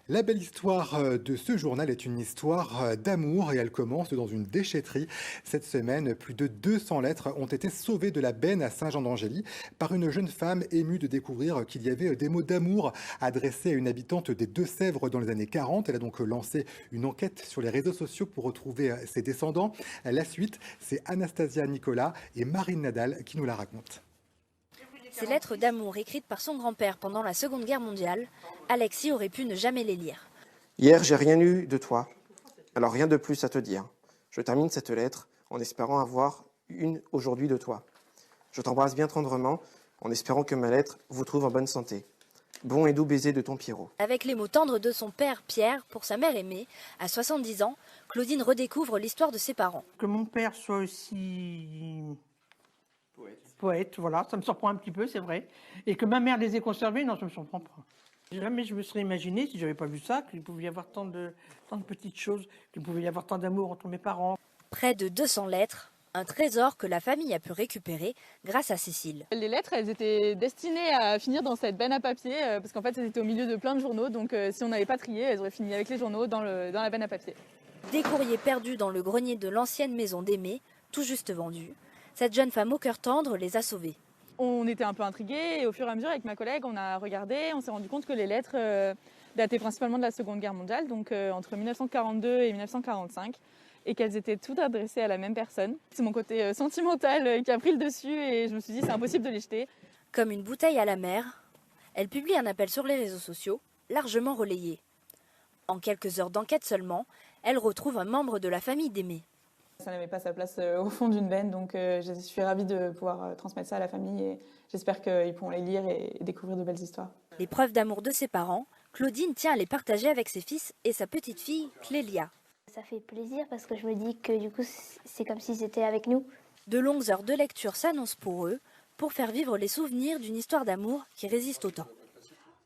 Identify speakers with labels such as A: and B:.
A: La belle histoire de ce journal est une histoire d'amour et elle commence dans une déchetterie. Cette semaine, plus de 200 lettres ont été sauvées de la benne à Saint-Jean-d'Angély par une jeune femme émue de découvrir qu'il y avait des mots d'amour adressés à une habitante des Deux-Sèvres dans les années 40. Elle a donc lancé une enquête sur les réseaux sociaux pour retrouver ses descendants. La suite, c'est Anastasia Nicolas et Marine Nadal qui nous la racontent.
B: Ces lettres d'amour écrites par son grand-père pendant la Seconde Guerre mondiale, Alexis aurait pu ne jamais les lire.
C: Hier, j'ai rien eu de toi, alors rien de plus à te dire. Je termine cette lettre en espérant avoir une aujourd'hui de toi. Je t'embrasse bien tendrement, en espérant que ma lettre vous trouve en bonne santé. Bon et doux baiser de ton Pierrot.
B: Avec les mots tendres de son père Pierre pour sa mère aimée, à 70 ans, Claudine redécouvre l'histoire de ses parents.
D: Que mon père soit aussi poète, voilà, ça me surprend un petit peu, c'est vrai. Et que ma mère les ait conservés, non, ça me surprend pas. Jamais je me serais imaginé, si j'avais pas vu ça, qu'il pouvait y avoir tant de petites choses, qu'il pouvait y avoir tant d'amour entre mes parents.
B: Près de 200 lettres, un trésor que la famille a pu récupérer grâce à Cécile.
E: Les lettres, elles étaient destinées à finir dans cette benne à papier, parce qu'en fait, elles étaient au milieu de plein de journaux, donc si on n'avait pas trié, elles auraient fini avec les journaux dans la benne à papier.
B: Des courriers perdus dans le grenier de l'ancienne maison d'Aimé, tout juste vendus. Cette jeune femme au cœur tendre les a sauvés.
E: On était un peu intrigués et au fur et à mesure, avec ma collègue, on a regardé, on s'est rendu compte que les lettres dataient principalement de la Seconde Guerre mondiale, donc entre 1942 et 1945, et qu'elles étaient toutes adressées à la même personne. C'est mon côté sentimental qui a pris le dessus et je me suis dit c'est impossible de les jeter.
B: Comme une bouteille à la mer, elle publie un appel sur les réseaux sociaux, largement relayé. En quelques heures d'enquête seulement, elle retrouve un membre de la famille d'Aimé.
E: Ça n'avait pas sa place au fond d'une benne, donc je suis ravie de pouvoir transmettre ça à la famille et j'espère qu'ils pourront les lire et découvrir de belles histoires.
B: Les preuves d'amour de ses parents, Claudine tient à les partager avec ses fils et sa petite fille Clélia.
F: Ça fait plaisir parce que je me dis que du coup c'est comme s'ils étaient avec nous.
B: De longues heures de lecture s'annoncent pour eux, pour faire vivre les souvenirs d'une histoire d'amour qui résiste au temps.